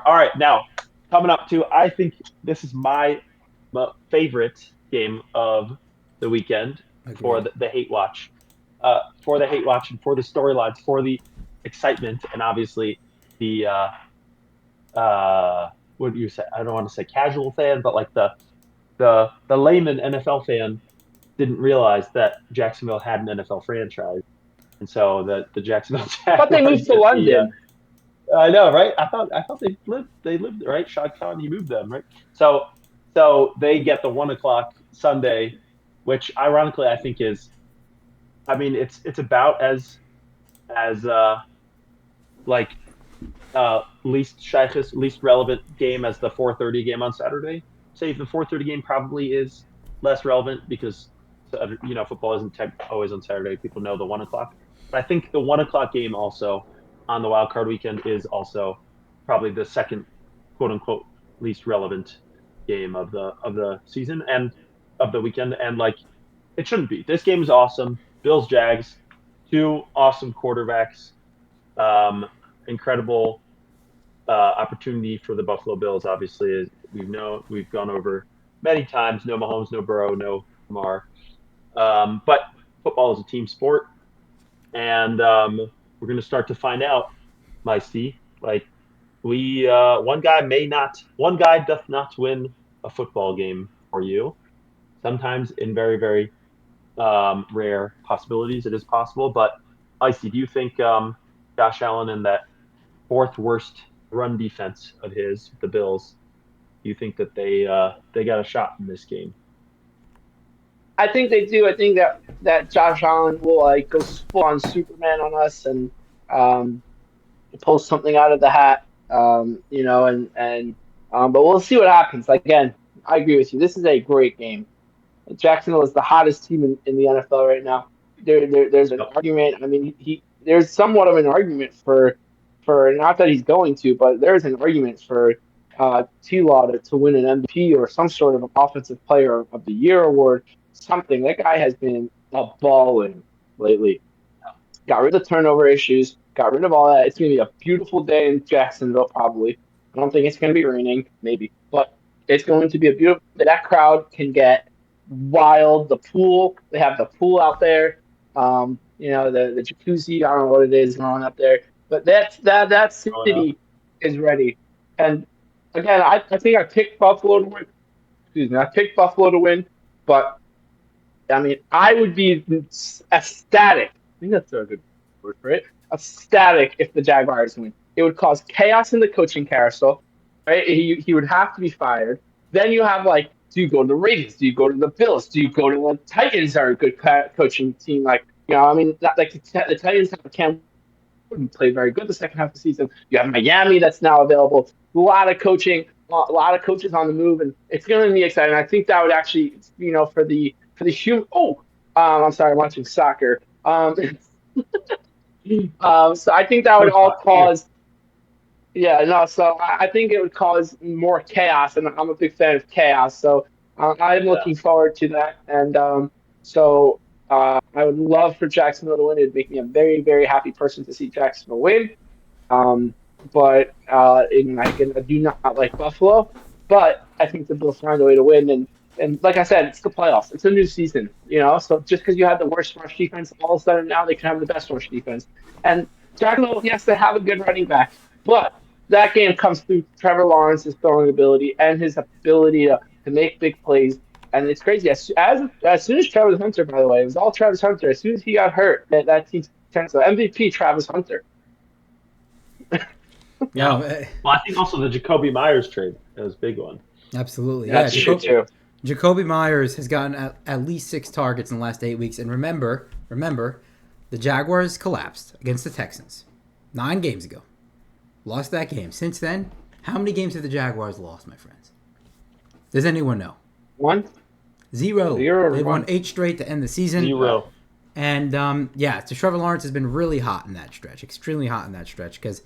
All right, now coming up to, I think this is my favorite game of the weekend for Agreed. the hate watch, for the hate watch and for the storylines, for the excitement, and obviously the what do you say? I don't want to say casual fan, but like the layman NFL fan didn't realize that Jacksonville had an NFL franchise, and so the Jacksonville But they Jaguars moved to get the London. I know, right? I thought they lived right. Shad Khan, he moved them, right? So they get the 1 o'clock Sunday, which ironically I think is, I mean, it's about as like least shaykhs, least relevant game as the 4:30 game on Saturday. Say the 4:30 game probably is less relevant because football isn't always on Saturday. People know the 1 o'clock, but I think the 1 o'clock game also on the wild card weekend is also probably the second quote unquote least relevant game of the season and of the weekend. And like it shouldn't be. This game is awesome. Bills Jags, two awesome quarterbacks. Um, incredible opportunity for the Buffalo Bills. Obviously, as we've gone over many times. No Mahomes, no Burrow, no Lamar. But football is a team sport, and we're going to start to find out, my C. Like we, one guy doth not win a football game for you. Sometimes in very, very rare possibilities, it is possible. But Icy, do you think Josh Allen and that fourth worst run defense of his, the Bills, do you think that they got a shot in this game? I think they do. I think that Josh Allen will like go full on Superman on us and um, pull something out of the hat. But we'll see what happens. Like, again, I agree with you. This is a great game. Jacksonville is the hottest team in the NFL right now. There's an Yep. argument. I mean, there's somewhat of an argument for not that he's going to, but there's an argument for T-Law to win an MVP or some sort of offensive player of the year award. Something that guy has been a balling lately. Got rid of turnover issues. Got rid of all that. It's gonna be a beautiful day in Jacksonville. Probably. I don't think it's gonna be raining. Maybe, but it's going to be a beautiful. That crowd can get wild. The pool. They have the pool out there. The jacuzzi. I don't know what it is going on up there, but that Growing up. city is ready. And again, I think I picked Buffalo to win. Excuse me. I picked Buffalo to win, but I mean, I would be ecstatic. I think that's a good word for it. Ecstatic if the Jaguars win. It would cause chaos in the coaching carousel. Right? He would have to be fired. Then you have like, do you go to the Ravens? Do you go to the Bills? Do you go to the Titans? Are a good coaching team. Like I mean, like the Titans have Cam Newton played very good the second half of the season. You have Miami that's now available. A lot of coaching, a lot of coaches on the move, and it's going to be exciting. I think that would actually, for the human. Oh, I'm sorry, I'm watching soccer. So I think that would First all off, here. cause. Yeah, no. So I think it would cause more chaos, and I'm a big fan of chaos. So I'm Yeah. looking forward to that, and I would love for Jacksonville to win. It'd make me a very, very happy person to see Jacksonville win. Um, I do not like Buffalo, but I think the Bills find a way to win. And like I said, it's the playoffs. It's a new season, So just because you had the worst rush defense, all of a sudden now they can have the best rush defense. And Jacksonville, yes, they have a good running back, but that game comes through Trevor Lawrence's throwing ability and his ability to make big plays. And it's crazy. As soon as Travis Hunter, by the way, it was all Travis Hunter. As soon as he got hurt, that team turned. So MVP Travis Hunter. Yeah. No, Well, I think also the Jacoby Myers trade, that was a big one. absolutely. Yeah, That's true too. Jacoby Myers has gotten at least 6 targets in the last 8 weeks. And remember, the Jaguars collapsed against the Texans 9 games ago. Lost that game. Since then, how many games have the Jaguars lost, my friends? Does anyone know? One, 0. zero, or They've won one. 8 straight to end the season. Zero. And so Trevor Lawrence has been really hot in that stretch, extremely hot in that stretch. Because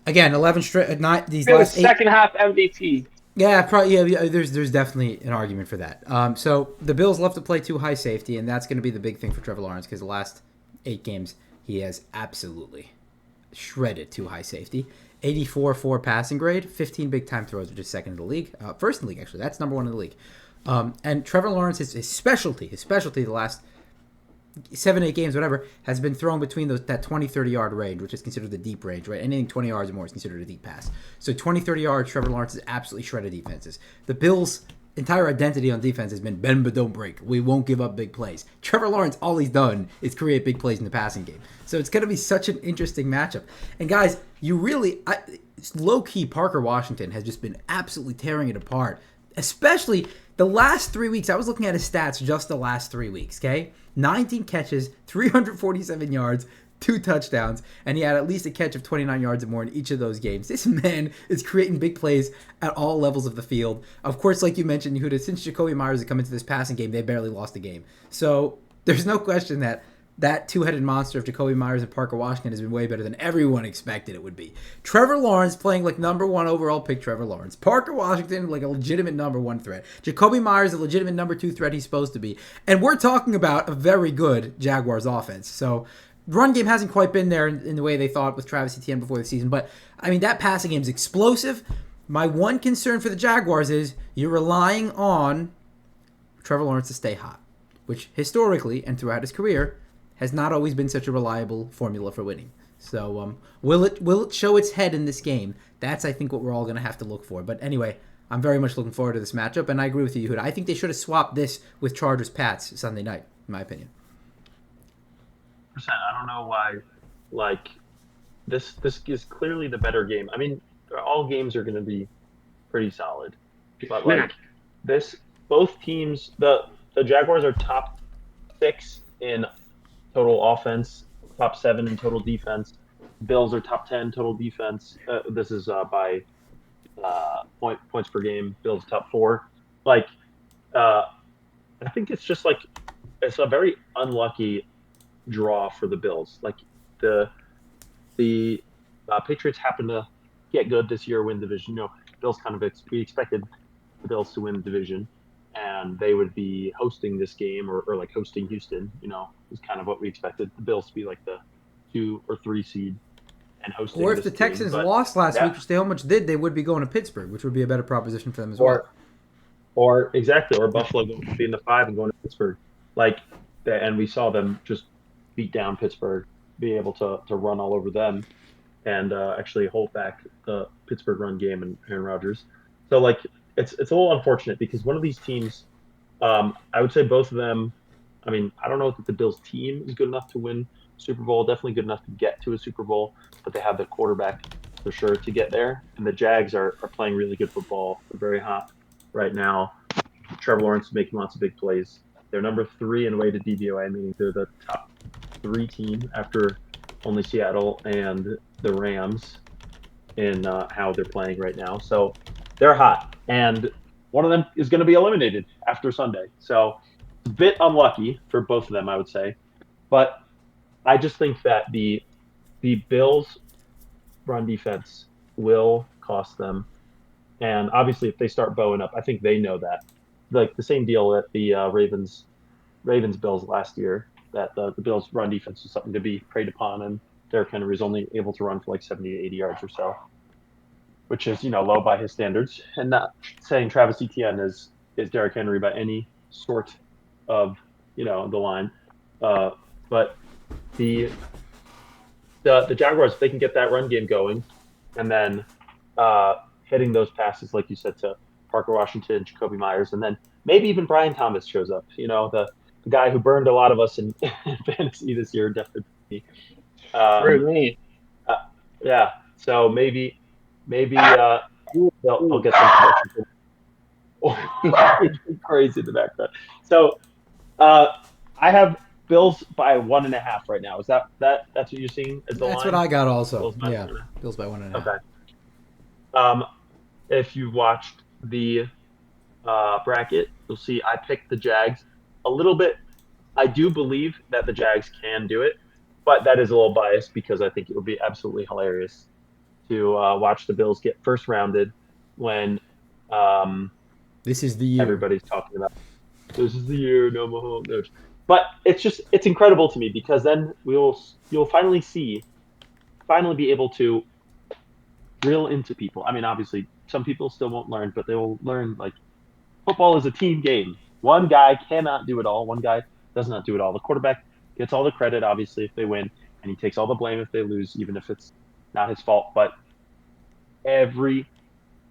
again, 11 straight, not these It was last 8. second half MVP. Yeah, probably. Yeah, there's definitely an argument for that. So the Bills love to play too high safety, and that's going to be the big thing for Trevor Lawrence because the last 8 games he has absolutely shredded too high safety. 84-4 passing grade, 15 big time throws, which is second in the league. First in the league, actually. That's number one in the league. And Trevor Lawrence, his specialty the last 7-8 games, whatever, has been thrown between that 20-30 yard range, which is considered the deep range, right? Anything 20 yards or more is considered a deep pass. So 20-30 yards, Trevor Lawrence has absolutely shredded defenses. The Bills' entire identity on defense has been bend but don't break. We won't give up big plays. Trevor Lawrence, all he's done is create big plays in the passing game. So it's going to be such an interesting matchup. And guys, low-key, Parker Washington has just been absolutely tearing it apart, especially the last 3 weeks. I was looking at his stats just the last 3 weeks, okay? 19 catches, 347 yards, 2 touchdowns, and he had at least a catch of 29 yards or more in each of those games. This man is creating big plays at all levels of the field. Of course, like you mentioned, Yehuda, since Jacoby Myers has come into this passing game, they barely lost a game. So there's no question that two-headed monster of Jacoby Myers and Parker Washington has been way better than everyone expected it would be. Trevor Lawrence playing like number 1 overall pick Trevor Lawrence. Parker Washington like a legitimate number 1 threat. Jacoby Myers a legitimate number 2 threat he's supposed to be. And we're talking about a very good Jaguars offense. So run game hasn't quite been there in the way they thought with Travis Etienne before the season. But, I mean, that passing game is explosive. My one concern for the Jaguars is you're relying on Trevor Lawrence to stay hot, which historically and throughout his career has not always been such a reliable formula for winning. So will it show its head in this game? That's, I think, what we're all going to have to look for. But anyway, I'm very much looking forward to this matchup, and I agree with you, Yehuda. I think they should have swapped this with Chargers-Pats Sunday night, in my opinion. I don't know why. Like, this is clearly the better game. I mean, all games are going to be pretty solid, but like both teams, the Jaguars are top 6 in total offense, top 7 in total defense. Bills are top 10 total defense. This is by points per game. Bills top 4. Like, I think it's just like it's a very unlucky draw for the Bills. Like the Patriots happen to get good this year, win division. Bills we expected the Bills to win the division, and they would be hosting this game or like hosting Houston. Is kind of what we expected. The Bills to be like the 2 or 3 seed and hosting. Or if the Texans lost last week, which they almost did, they would be going to Pittsburgh, which would be a better proposition for them as well. Or Buffalo going to be in the 5 and going to Pittsburgh. And we saw them just beat down Pittsburgh, be able to run all over them, and actually hold back the Pittsburgh run game and Aaron Rodgers. So it's a little unfortunate because one of these teams, I would say both of them. I mean, I don't know if the Bills team is good enough to win Super Bowl. Definitely good enough to get to a Super Bowl, but they have the quarterback for sure to get there. And the Jags are playing really good football. They're very hot right now. Trevor Lawrence is making lots of big plays. They're number 3 in weighted DVOA, meaning they're the top 3 team after only Seattle and the Rams in how they're playing right now. So they're hot, and one of them is going to be eliminated after Sunday. So a bit unlucky for both of them, I would say. But I just think that the Bills' run defense will cost them. And obviously, if they start bowing up, I think they know that. Like the same deal that the Ravens-Bills last year, that the Bills' run defense was something to be preyed upon, and Derrick Henry was only able to run for like 70 to 80 yards or so, which is low by his standards. And not saying Travis Etienne is Derrick Henry by any sort of the line, but the Jaguars, if they can get that run game going, and then hitting those passes like you said to Parker Washington, Jacoby Myers, and then maybe even Brian Thomas shows up. The guy who burned a lot of us in fantasy this year, definitely. Yeah. So maybe they'll get some crazy in the background. So I have Bills by 1.5 right now. Is that's what you're seeing as the line? That's what I got also. Bills by 1.5. Okay. If you watched the bracket, you'll see I picked the Jags a little bit. I do believe that the Jags can do it, but that is a little biased because I think it would be absolutely hilarious to watch the Bills get first rounded when this is the year everybody's talking about. This is the year, no Mahomes. But it's incredible to me because then you'll finally be able to drill into people. I mean, obviously, some people still won't learn, but they will learn like football is a team game. One guy cannot do it all. One guy does not do it all. The quarterback gets all the credit, obviously, if they win, and he takes all the blame if they lose, even if it's not his fault. But every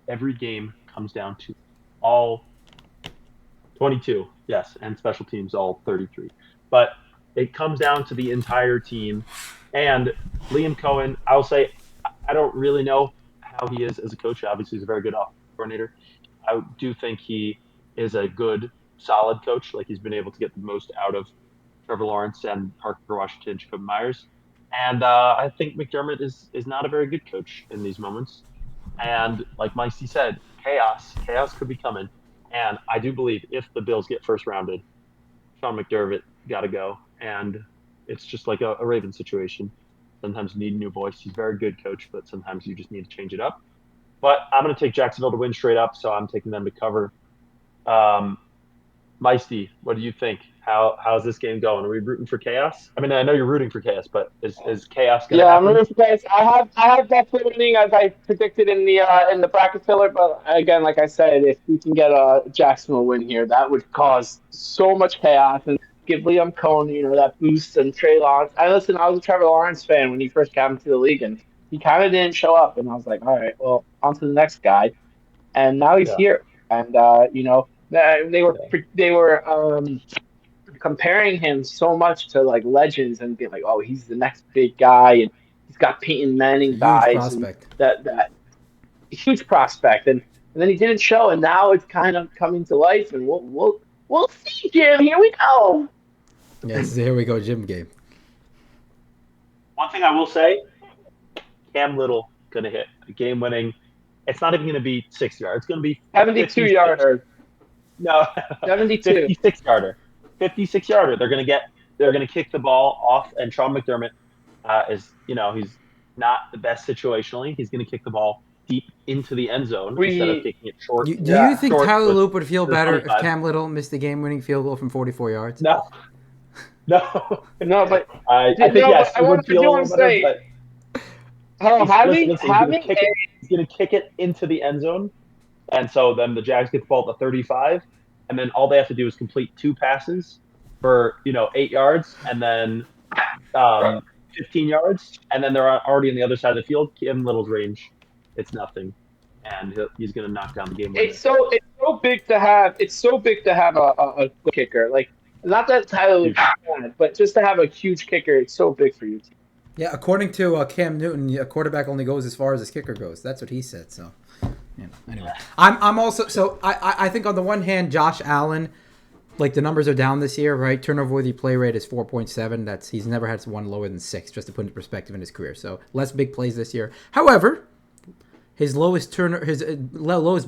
every game comes down to all 22, yes, and special teams all 33. But it comes down to the entire team. And Liam Cohen, I'll say, I don't really know how he is as a coach. Obviously, he's a very good offensive coordinator. I do think he is a good, solid coach. Like he's been able to get the most out of Trevor Lawrence and Parker Washington, Jacob Myers. And I think McDermott is not a very good coach in these moments. And like Micey said, chaos could be coming. And I do believe if the Bills get first rounded, Sean McDermott got to go. And it's just like a Raven situation. Sometimes you need a new voice. He's a very good coach, but sometimes you just need to change it up. But I'm going to take Jacksonville to win straight up, so I'm taking them to cover. Um, Meisty, what do you think? How's this game going? Are we rooting for chaos? I mean, I know you're rooting for chaos, but is chaos going to Yeah, I'm happen? rooting for guys. I have Buffalo winning as I predicted in the bracket filler. But again, like I said, if we can get a Jacksonville win here, that would cause so much chaos and give Liam Cohen, that boost and Trey Lance. I was a Trevor Lawrence fan when he first got into the league, and he kind of didn't show up. And I was like, all right, well, on to the next guy. And now he's Yeah, here. And yeah, they were comparing him so much to like legends and being like, oh, he's the next big guy, and he's got Peyton It's a Manning huge vibes and prospect. that huge prospect, and then he didn't show, and now it's kind of coming to life, and we'll see, Jim. Here we go. Yes, here we go, Jim game. one thing I will say, Cam Little going to hit a game winning. It's not even going to be 6 yards. It's going to be 72 56. yarder, No, 72. 56 yarder. 56 yarder. They're going to kick the ball off, and Sean McDermott he's not the best situationally. He's going to kick the ball deep into the end zone instead of We kicking it short, Do you Yeah. think short Tyler with Loop would feel the better if 25. Cam Little missed the game-winning field goal from 44 yards? No, no. no, but I think no, but yes, he would I do feel a want little to better, say, but oh, having he's going to having kick it. He's going to kick it into the end zone, and so then the Jags get the ball at the 35, and then all they have to do is complete two passes for 8 yards, and then um, 15 yards, and then they're already on the other side of the field. Kim Little's range, it's nothing, and he's going to knock down the game winner. it's so big to have a good kicker. Like, not that Tyler Huge. looks bad, but just to have a huge kicker, it's so big for you. Yeah, according to Cam Newton, a quarterback only goes as far as his kicker goes. That's what he said. So, anyway, I'm also so I think on the one hand, Josh Allen, like the numbers are down this year, right? Turnover worthy play rate is 4.7. That's he's never had one lower than 6, just to put into perspective in his career. So less big plays this year. However, his lowest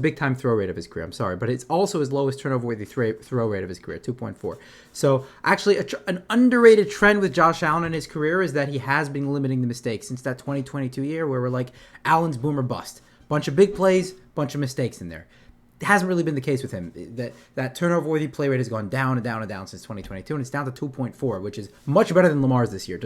big time throw rate of his career. I'm sorry, but it's also his lowest turnover worthy throw rate of his career, 2.4. So actually, an underrated trend with Josh Allen in his career is that he has been limiting the mistakes since that 2022 year, where we're like Allen's boom or bust, bunch of big plays, bunch of mistakes in there. It hasn't really been the case with him. That turnover worthy play rate has gone down and down and down since 2022, and it's down to 2.4, which is much better than Lamar's this year.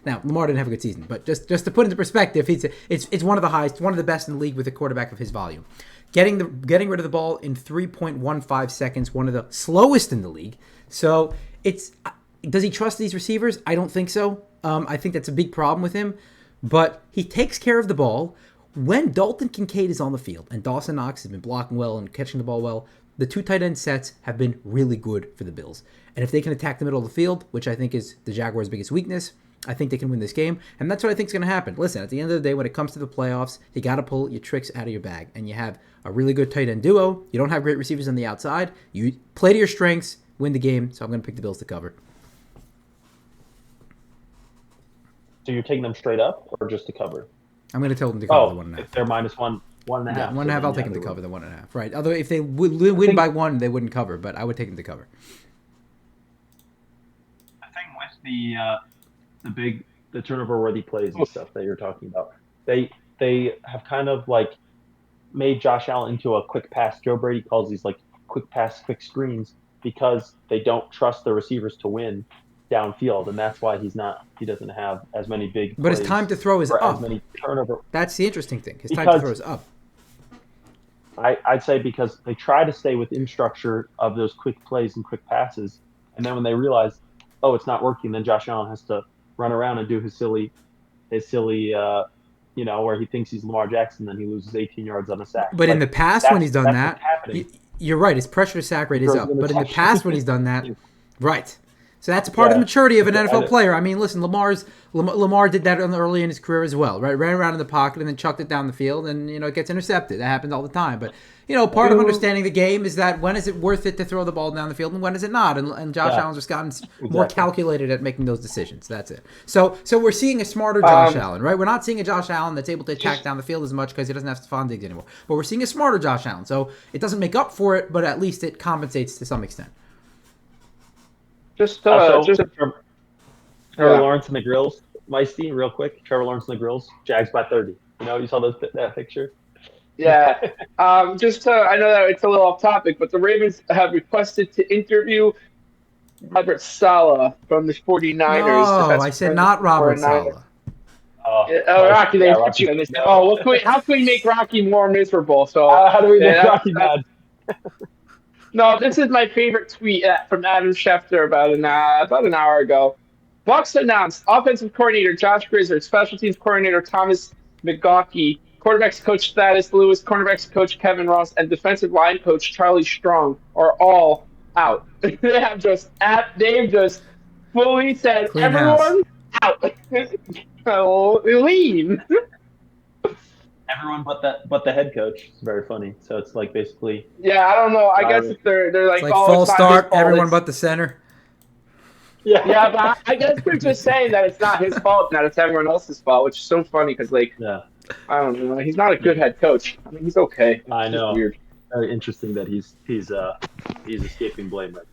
Now Lamar didn't have a good season, but just to put into perspective, it's one of the highest, one of the best in the league with a quarterback of his volume. Getting rid of the ball in 3.15 seconds, one of the slowest in the league. So does he trust these receivers? I don't think so. I think that's a big problem with him, but he takes care of the ball. When Dalton Kincaid is on the field and Dawson Knox has been blocking well and catching the ball well, the two tight end sets have been really good for the Bills. And if they can attack the middle of the field, which I think is the Jaguars' biggest weakness, I think they can win this game. And that's what I think is going to happen. Listen, at the end of the day, when it comes to the playoffs, you got to pull your tricks out of your bag. And you have a really good tight end duo. You don't have great receivers on the outside. You play to your strengths, win the game. So I'm going to pick the Bills to cover. So you're taking them straight up or just to cover? I'm going to tell them to cover the 1.5. If they're minus one and a half. Yeah, 1.5. I'll take them to cover the 1.5. Right. Although if they win by 1, they wouldn't cover. But I would take them to cover. The thing with the turnover worthy plays and stuff that you're talking about, they have kind of like made Josh Allen into a quick pass. Joe Brady calls these like quick pass, quick screens because they don't trust the receivers to win. downfield, and that's why he doesn't have as many big But his plays time to throw is or as up. many turnover. That's the interesting thing. His time to Because throw is up. I'd say because they try to stay within structure of those quick plays and quick passes, and then when they realize, oh, it's not working, then Josh Allen has to run around and do his silly, where he thinks he's Lamar Jackson, then he loses 18 yards on a sack. But in the past, when he's done that's that, what's happening. you're right. His pressure to sack rate is Throws up. But in the interceptions. past, when he's done that, right. So that's part of the maturity of an NFL player. I mean, listen, Lamar did that early in his career as well, right? Ran around in the pocket and then chucked it down the field, and it gets intercepted. That happens all the time. But part of understanding the game is that when is it worth it to throw the ball down the field and when is it not? And Josh Allen's just gotten more calculated at making those decisions. That's it. So we're seeing a smarter Josh Allen, right? We're not seeing a Josh Allen that's able to attack down the field as much because he doesn't have Stephon Diggs anymore. But we're seeing a smarter Josh Allen. So it doesn't make up for it, but at least it compensates to some extent. Trevor Lawrence and the Grills. Meisty, real quick. Trevor Lawrence and the Grills. Jags by 30. You saw that picture? Yeah. I know that it's a little off topic, but the Ravens have requested to interview Robert Saleh from the 49ers. No, I said not Robert Saleh. Rocky, they hit you. And they said, how can we make Rocky more miserable? So how do we make Rocky mad? No, this is my favorite tweet from Adam Schefter about an hour ago. Bucs announced offensive coordinator Josh Grisner, special teams coordinator Thomas McGaughey, quarterbacks coach Thaddeus Lewis, cornerbacks coach Kevin Ross, and defensive line coach Charlie Strong are all out. They've just fully said Clean everyone out. Lean. Everyone but the head coach. It's very funny. So it's like basically. Yeah, I don't know. I guess if they're like, it's like false start. Everyone but the center. Yeah, but I guess they're just saying that it's not his fault, that it's everyone else's fault, which is so funny because I don't know. He's not a good head coach. I mean, he's okay. I know. Weird. Very interesting that he's escaping blame right now.